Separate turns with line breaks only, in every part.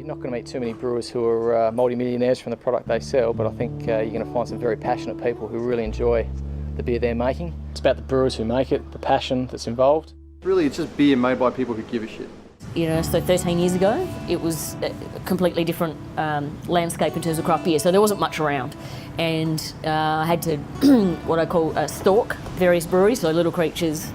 not going to meet too many brewers who are multi-millionaires from the product they sell, but I think you're going to find some very passionate people who really enjoy the beer they're making. It's about the brewers who make it, the passion that's involved.
Really, it's just beer made by people who give a shit.
You know, so 13 years ago, it was a completely different landscape in terms of craft beer, so there wasn't much around. And I had to, what I call stalk various breweries, so Little Creatures,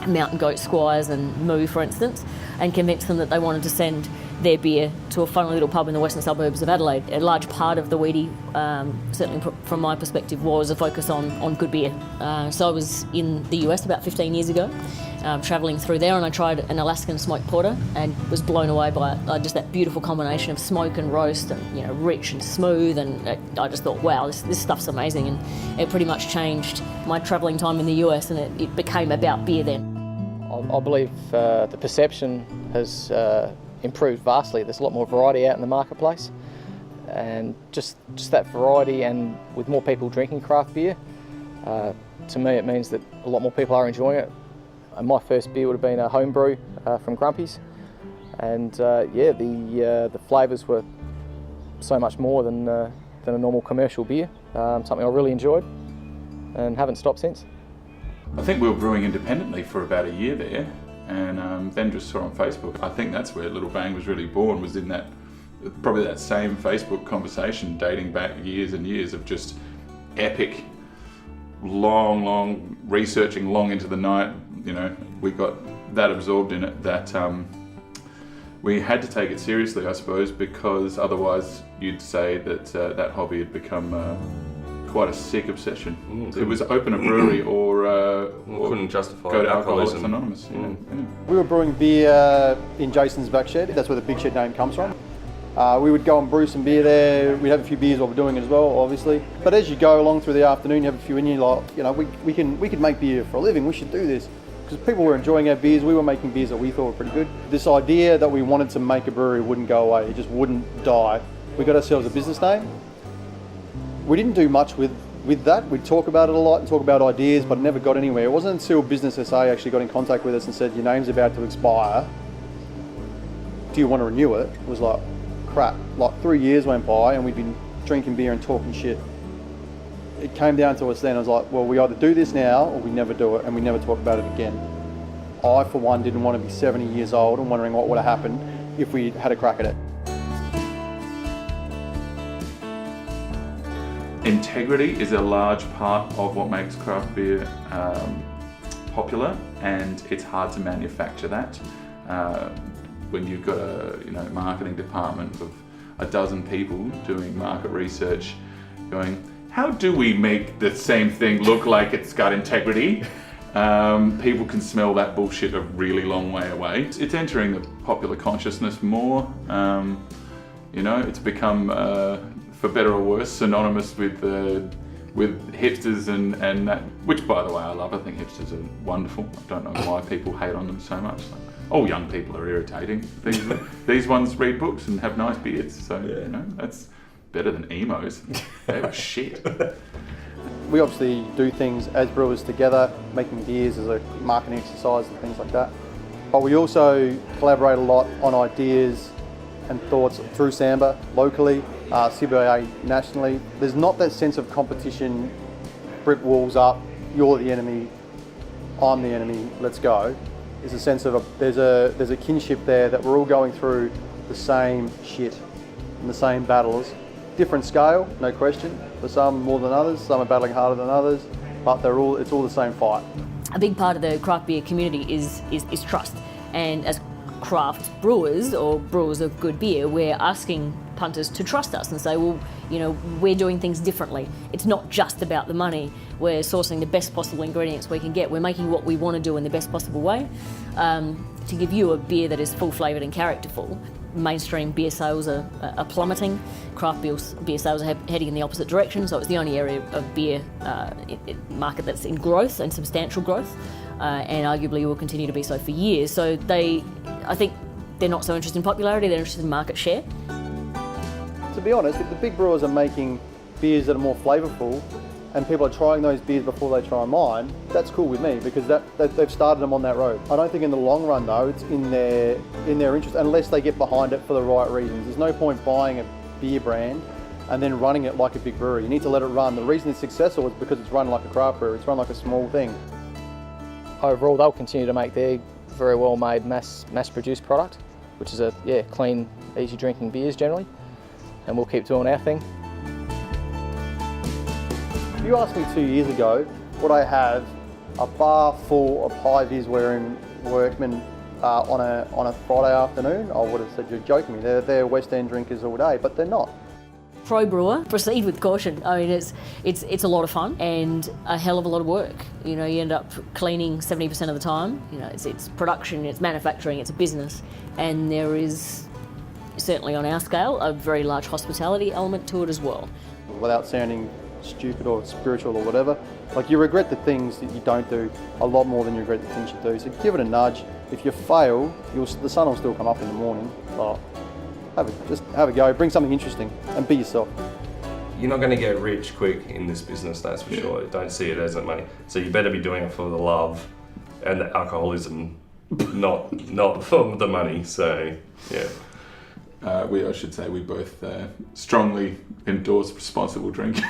Mountain Goat Squires and Moo, for instance, and convince them that they wanted to send their beer to a fun little pub in the western suburbs of Adelaide. A large part of the Weedy, certainly from my perspective, was a focus on good beer. So I was in the US about 15 years ago, travelling through there, and I tried an Alaskan smoked porter and was blown away by just that beautiful combination of smoke and roast, and, you know, rich and smooth, and I just thought, wow, this stuff's amazing. And it pretty much changed my travelling time in the US, and it became about beer then.
I believe the perception has improved vastly. There's a lot more variety out in the marketplace, and just that variety, and with more people drinking craft beer, to me it means that a lot more people are enjoying it. And my first beer would have been a home brew from Grumpy's, and the flavours were so much more than a normal commercial beer. Something I really enjoyed and haven't stopped since.
I think we were brewing independently for about a year there, and then just saw on Facebook. I think that's where Little Bang was really born, was in probably that same Facebook conversation dating back years and years of just epic, long researching long into the night. You know, we got that absorbed in it that we had to take it seriously, I suppose, because otherwise you'd say that that hobby had become quite a sick obsession. It was open a brewery or
couldn't justify
go to Alcoholics
alcoholism.
Anonymous. Yeah.
We were brewing beer in Jason's back shed. That's where the Big Shed name comes from. We would go and brew some beer there. We'd have a few beers while we're doing it as well, obviously. But as you go along through the afternoon, you have a few in you, like, you know, we could make beer for a living. We should do this. Because people were enjoying our beers, we were making beers that we thought were pretty good. This idea that we wanted to make a brewery wouldn't go away, it just wouldn't die. We got ourselves a business name. We didn't do much with that. We'd talk about it a lot and talk about ideas, but never got anywhere. It wasn't until Business SA actually got in contact with us and said, your name's about to expire. Do you want to renew it? It was like, crap. Like 3 years went by and we'd been drinking beer and talking shit. It came down to us then. I was like, well, we either do this now or we never do it, and we never talk about it again. I, for one, didn't want to be 70 years old and wondering what would have happened if we had a crack at it.
Integrity is a large part of what makes craft beer popular, and it's hard to manufacture that. When you've got a marketing department of a dozen people doing market research, going, how do we make the same thing look like it's got integrity? People can smell that bullshit a really long way away. It's entering the popular consciousness more. It's become, for better or worse, synonymous with hipsters and that, which, by the way, I love. I think hipsters are wonderful. I don't know why people hate on them so much. All young people are irritating. These ones read books and have nice beards, so that's better than emos. They were shit.
We obviously do things as brewers together, making beers as a marketing exercise and things like that. But we also collaborate a lot on ideas and thoughts through Samba locally, CBA nationally. There's not that sense of competition, brick walls up, you're the enemy, I'm the enemy, let's go. There's a sense of there's a kinship there that we're all going through the same shit and the same battles. Different scale, no question. For some more than others, some are battling harder than others, but it's all the same fight.
A big part of the craft beer community is trust, and as craft brewers or brewers of good beer, we're asking punters to trust us and say, well, we're doing things differently. It's not just about the money. We're sourcing the best possible ingredients we can get. We're making what we want to do in the best possible way. To give you a beer that is full flavoured and characterful, mainstream beer sales are plummeting. Craft beer sales are heading in the opposite direction, so it's the only area of beer market that's in growth and substantial growth, and arguably will continue to be so for years. So I think they're not so interested in popularity, they're interested in market share.
To be honest, if the big brewers are making beers that are more flavourful and people are trying those beers before they try mine, that's cool with me because they've started them on that road. I don't think in the long run though, it's in their interest unless they get behind it for the right reasons. There's no point buying a beer brand and then running it like a big brewery. You need to let it run. The reason it's successful is because it's run like a craft brewery. It's run like a small thing.
Overall, they'll continue to make their very well made mass-produced product, which is clean, easy drinking beers generally, and we'll keep doing our thing.
If you asked me 2 years ago, would I have a bar full of high-vis wearing workmen on a Friday afternoon, I would have said you're joking me. They're West End drinkers all day, but they're not.
Pro brewer, proceed with caution. I mean, it's a lot of fun and a hell of a lot of work. You know, you end up cleaning 70% of the time. You know, it's production, it's manufacturing, it's a business, and there is certainly on our scale a very large hospitality element to it as well.
Without sounding stupid or spiritual or whatever, like you regret the things that you don't do a lot more than you regret the things you do. So give it a nudge. If you fail, the sun will still come up in the morning. Just have a go, bring something interesting and be yourself.
You're not going to get rich quick in this business, that's for sure. Don't see it as a money. So you better be doing it for the love and the alcoholism, not for the money. So, yeah.
I should say we both strongly endorse responsible drinking.